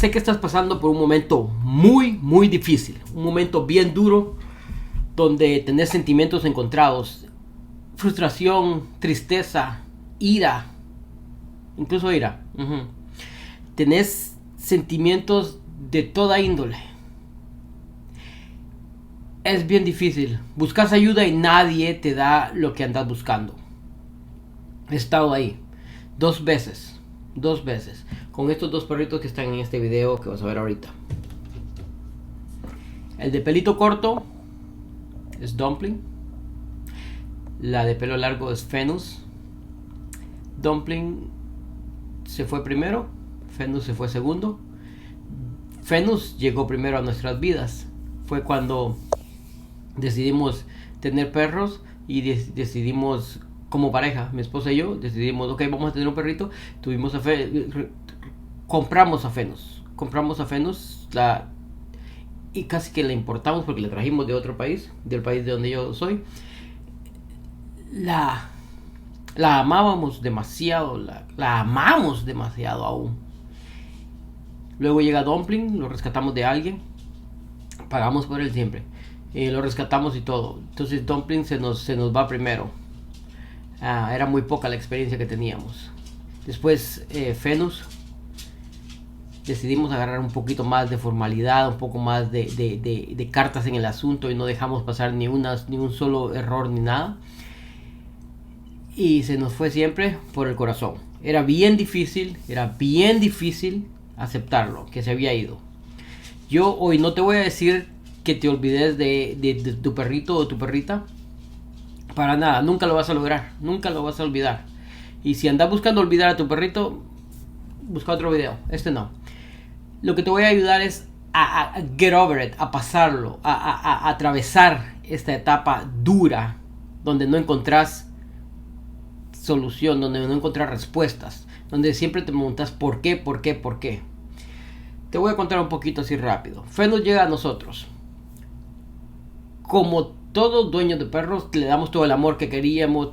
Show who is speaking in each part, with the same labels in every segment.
Speaker 1: sé que estás pasando por un momento muy difícil, un momento bien duro, donde tenés sentimientos encontrados, frustración, tristeza, ira, incluso ira. Tenés sentimientos de toda índole. Es bien difícil. Buscas ayuda y nadie te da lo que andas buscando. He estado ahí 2 veces. 2 veces. Con estos 2 perritos que están en este video que vas a ver ahorita. El de pelito corto es Dumpling. La de pelo largo es Fenus. Dumpling se fue primero. Fenus se fue segundo. Fenus llegó primero a nuestras vidas. Fue cuando decidimos tener perros y decidimos, como pareja, mi esposa y yo, decidimos, ok, vamos a tener un perrito. Tuvimos a compramos a Fenus. Y casi que la importamos porque la trajimos de otro país, del país de donde yo soy. La amábamos demasiado, la amamos demasiado aún. Luego llega Dumpling, lo rescatamos de alguien, pagamos por él siempre, lo rescatamos y todo. Entonces Dumpling se nos va primero. Era muy poca la experiencia que teníamos. Después Fenus, decidimos agarrar un poquito más de formalidad, un poco más de cartas en el asunto, y no dejamos pasar ni un solo error ni nada. Y se nos fue siempre por el corazón. Era bien difícil aceptarlo, que se había ido. Yo hoy no te voy a decir que te olvides de tu perrito o tu perrita. Para nada, nunca lo vas a lograr, nunca lo vas a olvidar. Y si andas buscando olvidar a tu perrito, busca otro video, este no. Lo que te voy a ayudar es a get over it, a pasarlo, a atravesar esta etapa dura, donde no encontrás solución, donde no encontrás respuestas, donde siempre te preguntas ¿por qué? Te voy a contar un poquito así rápido. Fenus llega a nosotros. Como todos dueños de perros, le damos todo el amor que queríamos,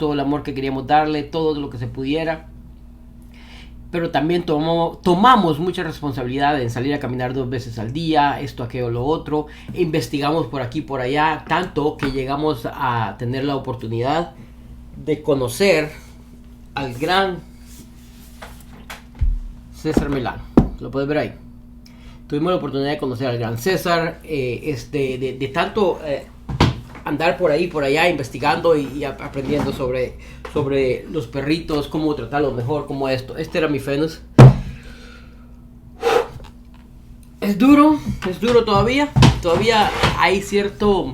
Speaker 1: darle, todo lo que se pudiera. Pero también tomamos mucha responsabilidad en salir a caminar 2 veces al día, esto, aquello, lo otro. Investigamos por aquí, por allá, tanto que llegamos a tener la oportunidad de conocer al gran César Milán. Lo puedes ver ahí. Tuvimos la oportunidad de conocer al gran César, de tanto andar por ahí, por allá, investigando y aprendiendo sobre los perritos, cómo tratarlos mejor, como esto. Este era mi Fenus. Es duro todavía hay cierto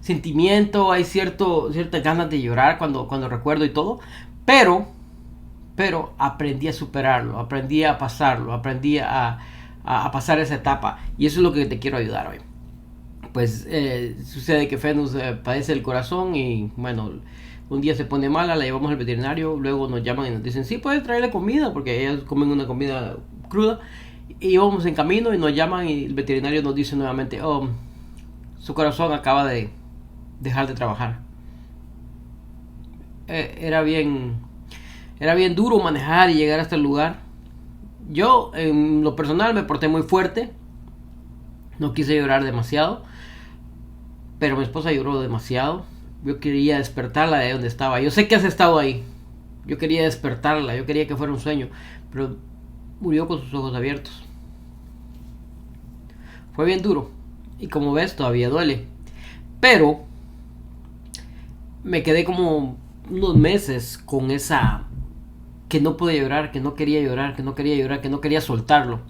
Speaker 1: sentimiento, hay ciertas ganas de llorar cuando recuerdo y todo, pero aprendí a superarlo, aprendí a pasarlo, aprendí a pasar esa etapa, y eso es lo que te quiero ayudar hoy. Pues sucede que Fenus padece el corazón y bueno, un día se pone mala, la llevamos al veterinario, luego nos llaman y nos dicen, sí, puedes traerle comida, porque ellas comen una comida cruda, y vamos en camino y nos llaman y el veterinario nos dice nuevamente, oh, su corazón acaba de dejar de trabajar. Era bien duro manejar y llegar hasta el lugar. Yo en lo personal me porté muy fuerte, no quise llorar demasiado, pero mi esposa lloró demasiado. Yo quería despertarla de donde estaba. Yo sé que has estado ahí. Yo quería despertarla, yo quería que fuera un sueño, pero murió con sus ojos abiertos. Fue bien duro y como ves todavía duele, pero me quedé como unos meses con esa, que no podía llorar, que no quería llorar, que no quería soltarlo,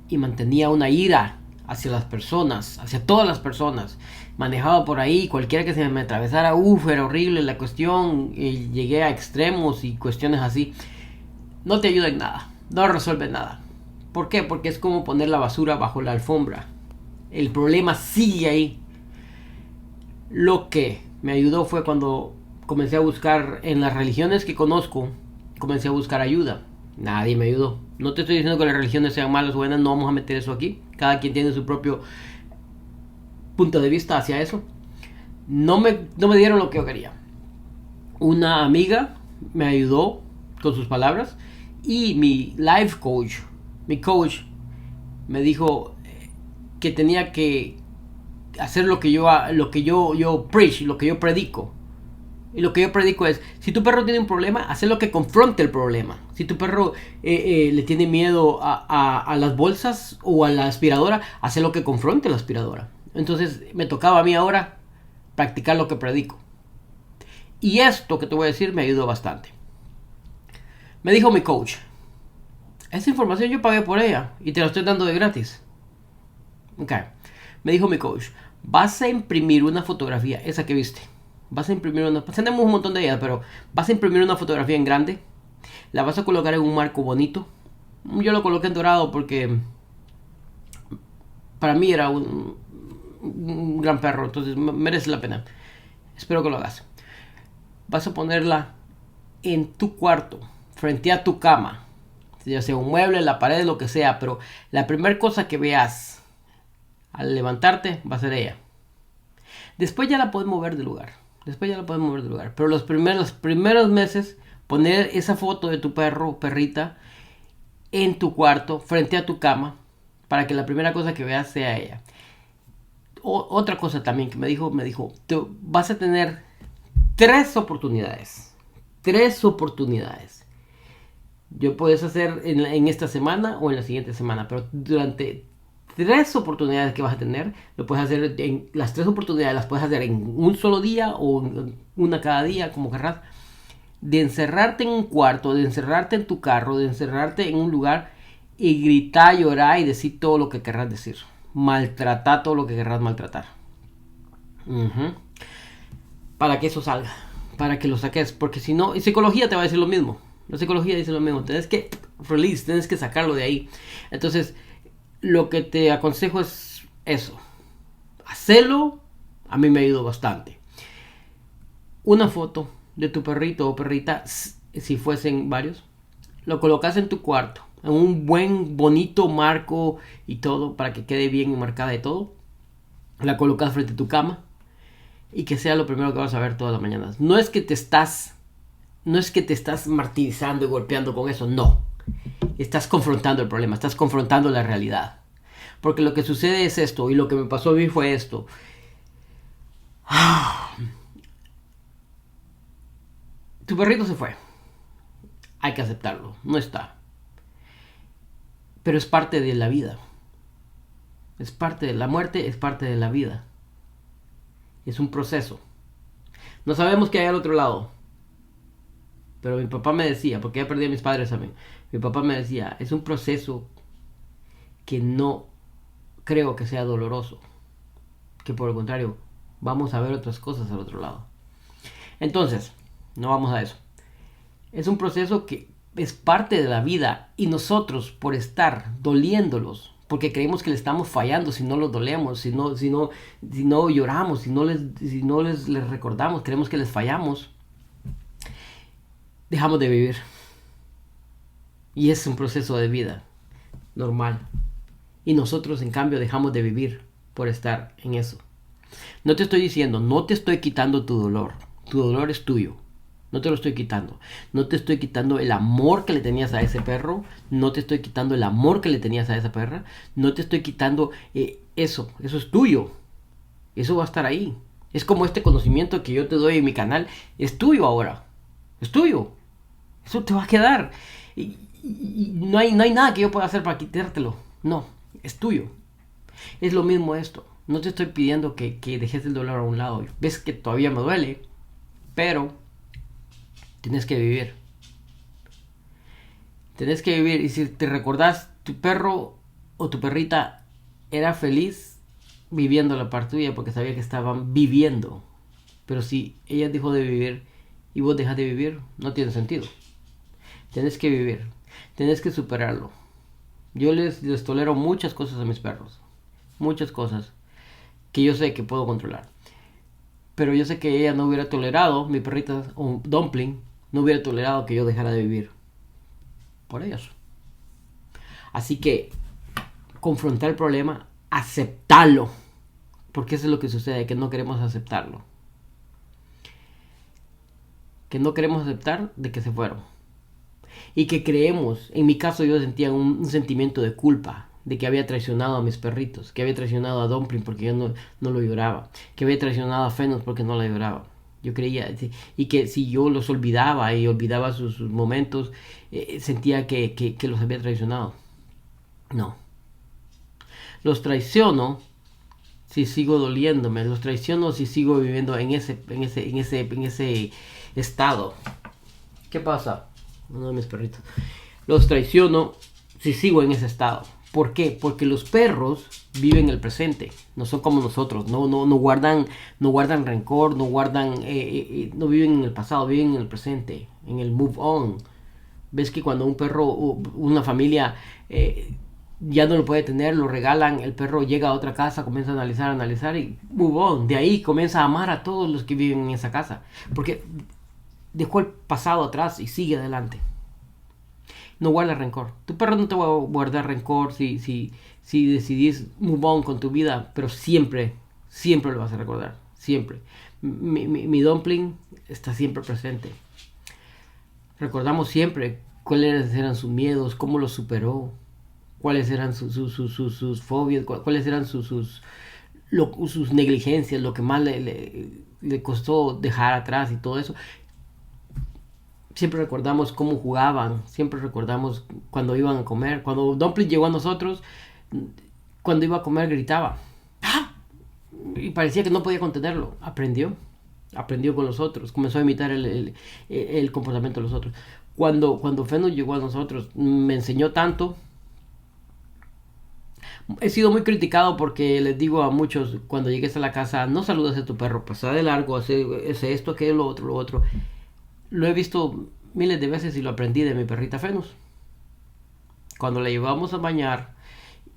Speaker 1: y mantenía una ira hacia las personas, hacia todas las personas. Manejaba por ahí, cualquiera que se me atravesara, era horrible la cuestión, y llegué a extremos y cuestiones así. No te ayuda en nada, no resuelve nada. ¿Por qué? Porque es como poner la basura bajo la alfombra. El problema sigue ahí. Lo que me ayudó fue cuando comencé a buscar en las religiones que conozco, comencé a buscar ayuda. Nadie me ayudó. No te estoy diciendo que las religiones sean malas o buenas, no vamos a meter eso aquí. Cada quien tiene su propio punto de vista hacia eso. No me dieron lo que yo quería. Una amiga me ayudó con sus palabras, y mi life coach, mi coach, Me dijo que tenía que hacer lo que yo preach, lo que yo predico. Y lo que yo predico es, si tu perro tiene un problema, haz lo que confronte el problema. Si tu perro le tiene miedo a las bolsas o a la aspiradora, haz lo que confronte la aspiradora. Entonces me tocaba a mí ahora practicar lo que predico. Y esto que te voy a decir me ayudó bastante. Me dijo mi coach, esa información yo pagué por ella y te la estoy dando de gratis. Ok. Me dijo mi coach, vas a imprimir una fotografía, esa que viste. Vas a imprimir una... Tenemos un montón de ellas, pero vas a imprimir una fotografía en grande. La vas a colocar en un marco bonito. Yo lo coloqué en dorado porque para mí era un gran perro, entonces merece la pena. Espero que lo hagas. Vas a ponerla en tu cuarto, frente a tu cama. Ya sea un mueble, la pared, lo que sea, pero la primera cosa que veas al levantarte va a ser ella. Después ya la puedes mover de lugar. Pero los primeros meses, poner esa foto de tu perro o perrita en tu cuarto, frente a tu cama, para que la primera cosa que veas sea ella. Otra cosa también que me dijo, vas a tener tres oportunidades. Yo puedes hacer en esta semana o en la siguiente semana, pero durante tres oportunidades que vas a tener, lo puedes hacer en las tres oportunidades, las puedes hacer en un solo día o una cada día, como querrás, de encerrarte en un cuarto, de encerrarte en tu carro, de encerrarte en un lugar y gritar, llorar y decir todo lo que querrás decir. Maltratar todo lo que querrás maltratar. Para que eso salga, para que lo saques, porque si no, y psicología te va a decir lo mismo. La psicología dice lo mismo, tienes que tienes que sacarlo de ahí. Entonces, lo que te aconsejo es eso. Hacelo, a mí me ayudó bastante. Una foto de tu perrito o perrita, si fuesen varios, lo colocas en tu cuarto, en un buen, bonito marco y todo, para que quede bien marcada y todo. La colocas frente a tu cama y que sea lo primero que vas a ver todas las mañanas. No es que te estás martirizando y golpeando con eso, no. Estás confrontando el problema, estás confrontando la realidad. Porque lo que sucede es esto, y lo que me pasó a mí fue esto. Tu perrito se fue. Hay que aceptarlo, no está. Pero es parte de la vida. Es parte de la muerte, es parte de la vida. Es un proceso. No sabemos qué hay al otro lado. Pero mi papá me decía, porque ya perdí a mis padres también. Mi papá me decía, es un proceso que no creo que sea doloroso. Que por el contrario, vamos a ver otras cosas al otro lado. Entonces, no vamos a eso. Es un proceso que es parte de la vida y nosotros, por estar doliéndolos, porque creemos que le estamos fallando si no los dolemos, si no lloramos, si no les recordamos, creemos que les fallamos, dejamos de vivir. Y es un proceso de vida normal. Y nosotros, en cambio, dejamos de vivir por estar en eso. No te estoy diciendo, no te estoy quitando tu dolor. Tu dolor es tuyo. No te lo estoy quitando. No te estoy quitando el amor que le tenías a ese perro. No te estoy quitando el amor que le tenías a esa perra. No te estoy quitando eso. Eso es tuyo. Eso va a estar ahí. Es como este conocimiento que yo te doy en mi canal. Es tuyo ahora. Es tuyo. Eso te va a quedar. Y no hay nada que yo pueda hacer para quitártelo. No. Es tuyo. Es lo mismo esto. No te estoy pidiendo que dejes el dolor a un lado. Ves que todavía me duele. Pero tienes que vivir. Tienes que vivir. Y si te recordás, tu perro o tu perrita era feliz viviendo la parte tuya porque sabía que estaban viviendo. Pero si ella dejó de vivir y vos dejas de vivir, no tiene sentido. Tienes que vivir. Tienes que superarlo. Yo les tolero muchas cosas a mis perros. Muchas cosas que yo sé que puedo controlar. Pero yo sé que ella no hubiera tolerado, mi perrita o Dumpling, no hubiera tolerado que yo dejara de vivir. Por ellos. Así que confrontar el problema, aceptarlo. Porque eso es lo que sucede, que no queremos aceptarlo. Que no queremos aceptar de que se fueron. Y que creemos, en mi caso yo sentía un sentimiento de culpa. de que había traicionado a mis perritos, que había traicionado a Dumpling porque yo no lo lloraba, que había traicionado a Fenos porque no la lloraba. Yo creía, y que si yo los olvidaba y olvidaba sus momentos, sentía que los había traicionado. No. Los traiciono si sigo doliéndome, los traiciono si sigo viviendo en ese estado. ¿Qué pasa? Uno de mis perritos. Los traiciono si sigo en ese estado. ¿Por qué? Porque los perros viven el presente, no son como nosotros, no guardan rencor, no viven en el pasado, viven en el presente, en el move on. Ves que cuando un perro, una familia ya no lo puede tener, lo regalan, el perro llega a otra casa, comienza a analizar y move on. De ahí comienza a amar a todos los que viven en esa casa, porque dejó el pasado atrás y sigue adelante. No guarda rencor. Tu perro no te va a guardar rencor si decidís move on con tu vida, pero siempre lo vas a recordar. Siempre. Mi Dumpling está siempre presente. Recordamos siempre cuáles eran sus miedos, cómo los superó, cuáles eran sus fobias, cuáles eran sus negligencias, lo que más le costó dejar atrás y todo eso. Siempre recordamos cómo jugaban, siempre recordamos cuando iban a comer. Cuando Dumpling llegó a nosotros, cuando iba a comer gritaba. ¡Ah! Y parecía que no podía contenerlo. Aprendió con los otros, comenzó a imitar el comportamiento de los otros. Cuando Feno llegó a nosotros, me enseñó tanto. He sido muy criticado porque les digo a muchos, cuando llegues a la casa, no saludes a tu perro, pasa de largo, hace esto, aquello, lo otro. Lo he visto miles de veces y lo aprendí de mi perrita Fenus. Cuando la llevábamos a bañar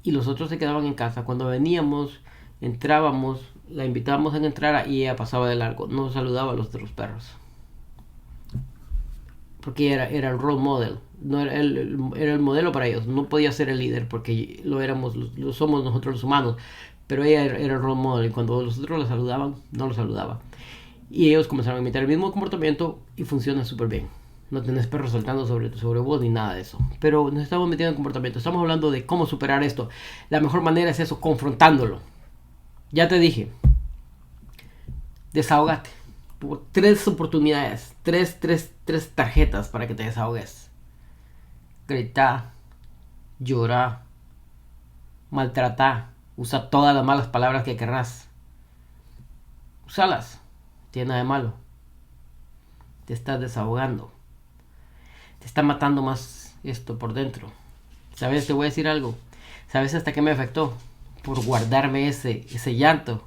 Speaker 1: y los otros se quedaban en casa, cuando veníamos, entrábamos, la invitábamos a que entrara y ella pasaba de largo, no saludaba a los otros perros. Porque era el role model, no era el modelo para ellos, no podía ser el líder porque lo somos nosotros los humanos, pero ella era el role model y cuando los otros la saludaban, no lo saludaba. Y ellos comenzaron a imitar el mismo comportamiento y funciona súper bien. No tenés perros saltando sobre vos ni nada de eso. Pero nos estamos metiendo en comportamiento. Estamos hablando de cómo superar esto. La mejor manera es eso, confrontándolo. Ya te dije. Desahógate. Por 3 oportunidades. 3 tarjetas para que te desahogues. Grita. Llora. Maltrata. Usa todas las malas palabras que querrás. Úsalas. Tiene nada de malo. Te estás desahogando. Te está matando más esto por dentro. ¿Sabes? Te voy a decir algo. ¿Sabes hasta qué me afectó? Por guardarme ese llanto.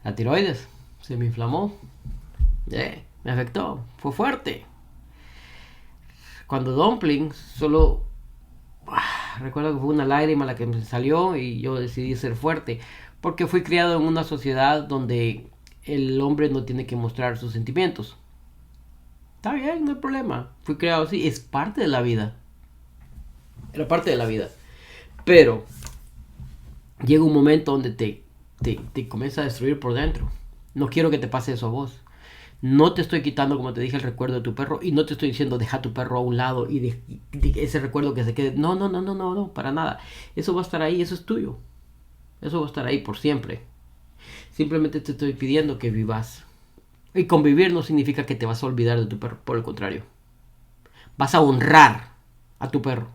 Speaker 1: La tiroides se me inflamó. Me afectó. Fue fuerte. Cuando Dumpling solo... recuerdo que fue una lágrima la que me salió y yo decidí ser fuerte. Porque fui criado en una sociedad donde el hombre no tiene que mostrar sus sentimientos. Está bien, no hay problema. Fui creado así, es parte de la vida. Era parte de la vida. Pero llega un momento donde te comienza a destruir por dentro. No quiero que te pase eso a vos. No te estoy quitando, como te dije, el recuerdo de tu perro. Y no te estoy diciendo deja tu perro a un lado y de ese recuerdo que se quede. No, para nada. Eso va a estar ahí, eso es tuyo. Eso va a estar ahí por siempre. Simplemente te estoy pidiendo que vivas. Y convivir no significa que te vas a olvidar de tu perro. Por el contrario. Vas a honrar a tu perro.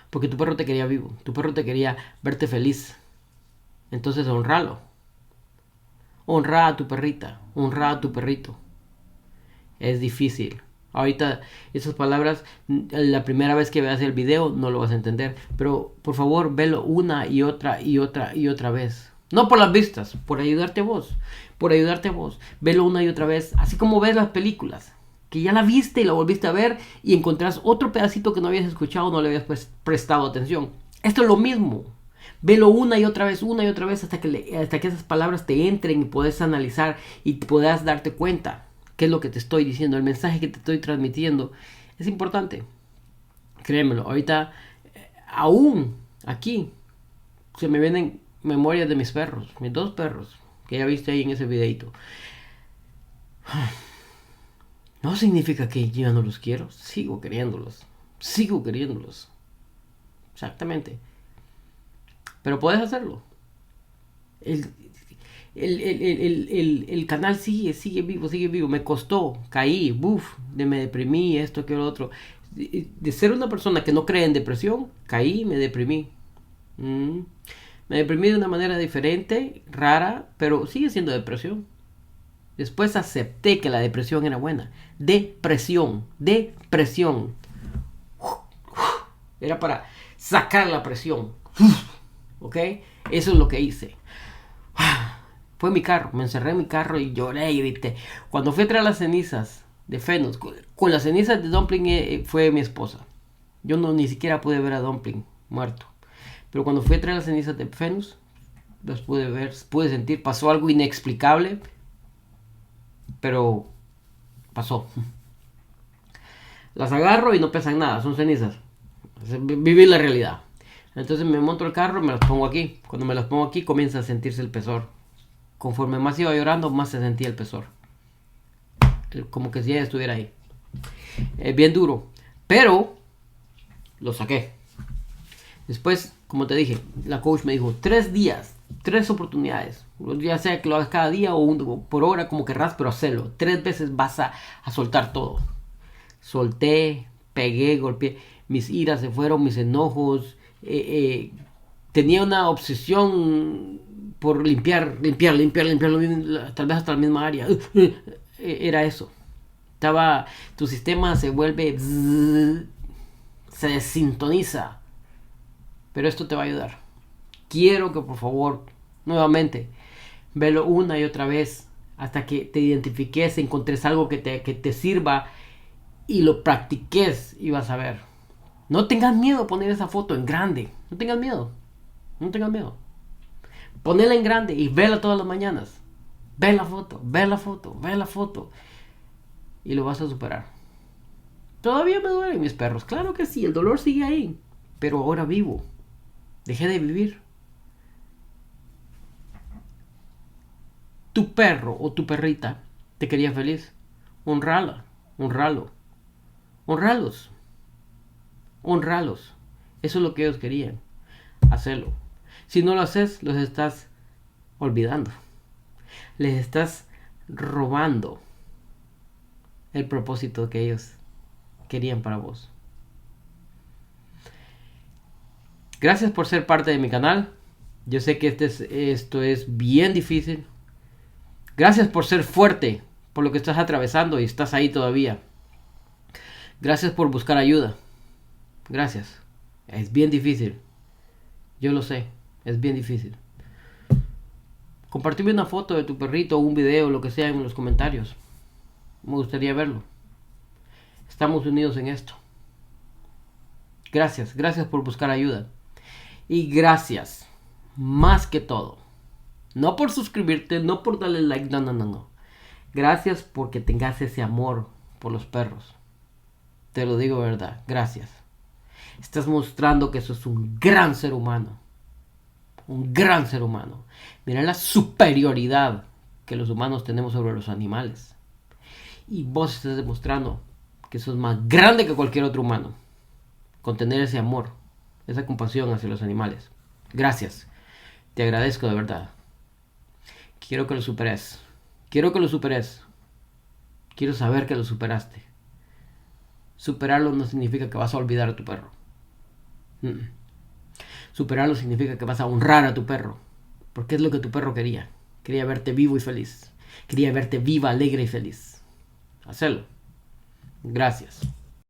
Speaker 1: Porque tu perro te quería vivo. Tu perro te quería verte feliz. Entonces honralo. Honra a tu perrita. Honra a tu perrito. Es difícil. Ahorita esas palabras, la primera vez que veas el video no lo vas a entender. Pero por favor, velo una y otra vez. No por las vistas, por ayudarte a vos. Por ayudarte a vos. Velo una y otra vez. Así como ves las películas. Que ya la viste y la volviste a ver. Y encontrás otro pedacito que no habías escuchado. No le habías prestado atención. Esto es lo mismo. Velo una y otra vez. Hasta que esas palabras te entren y puedes analizar. Y puedas darte cuenta. ¿Qué es lo que te estoy diciendo? El mensaje que te estoy transmitiendo. Es importante. Créemelo. Ahorita. Aún aquí. Se me vienen memorias de mis perros, mis 2 perros, que ya viste ahí en ese videito. No significa que yo no los quiero, sigo queriéndolos. Exactamente. Pero puedes hacerlo. El, el canal sigue vivo. Me costó, caí, me deprimí, esto, que lo otro. De ser una persona que no cree en depresión, caí, me deprimí. Me deprimí de una manera diferente, rara, pero sigue siendo depresión. Después acepté que la depresión era buena. Depresión. Era para sacar la presión. ¿Ok? Eso es lo que hice. Fue mi carro. Me encerré en mi carro y lloré y grité. Cuando fui a traer las cenizas de Fenus, con las cenizas de Dumpling fue mi esposa. Yo ni siquiera pude ver a Dumpling muerto. Pero cuando fui a traer las cenizas de Fenus, los pude ver, pude sentir. Pasó algo inexplicable, pero pasó. Las agarro y no pesan nada, son cenizas. Vivir la realidad. Entonces me monto el carro y me las pongo aquí. Cuando me las pongo aquí comienza a sentirse el pesor. Conforme más iba llorando, más se sentía el pesor. Como que si ella estuviera ahí. Bien duro. Pero lo saqué. Después, como te dije, la coach me dijo 3 días, 3 oportunidades. Ya sea que lo hagas cada día o por hora, como querrás, pero hacelo. 3 veces vas a soltar todo. Solté, pegué, golpeé. Mis iras se fueron, mis enojos. Tenía una obsesión por limpiar, tal vez hasta la misma área. Era eso. Tu sistema se vuelve, se desintoniza. Pero esto te va a ayudar. Quiero que por favor, nuevamente, velo una y otra vez hasta que te identifiques, encontres algo que te sirva y lo practiques y vas a ver. No tengas miedo a poner esa foto en grande. No tengas miedo. Ponela en grande y vela todas las mañanas. Ve la foto. Y lo vas a superar. Todavía me duelen mis perros. Claro que sí, el dolor sigue ahí. Pero ahora vivo. Dejé de vivir. Tu perro o tu perrita te quería feliz. Honralos. Eso es lo que ellos querían. Hacelo. Si no lo haces, los estás olvidando. Les estás robando el propósito que ellos querían para vos. Gracias por ser parte de mi canal. Yo sé que esto es bien difícil. Gracias por ser fuerte por lo que estás atravesando y estás ahí todavía. Gracias por buscar ayuda. Gracias. Es bien difícil. Yo lo sé. Es bien difícil. Compartime una foto de tu perrito o un video, lo que sea, en los comentarios. Me gustaría verlo. Estamos unidos en esto. Gracias por buscar ayuda. Y gracias, más que todo. No por suscribirte, no por darle like, no. Gracias porque tengas ese amor por los perros. Te lo digo de verdad, gracias. Estás mostrando que sos un gran ser humano. Mira la superioridad que los humanos tenemos sobre los animales. Y vos estás demostrando que sos más grande que cualquier otro humano. Con tener ese amor, esa compasión hacia los animales. Gracias. Te agradezco de verdad. Quiero que lo superes. Quiero saber que lo superaste. Superarlo no significa que vas a olvidar a tu perro. Superarlo significa que vas a honrar a tu perro. Porque es lo que tu perro quería. Quería verte vivo y feliz. Quería verte viva, alegre y feliz. Hacelo. Gracias.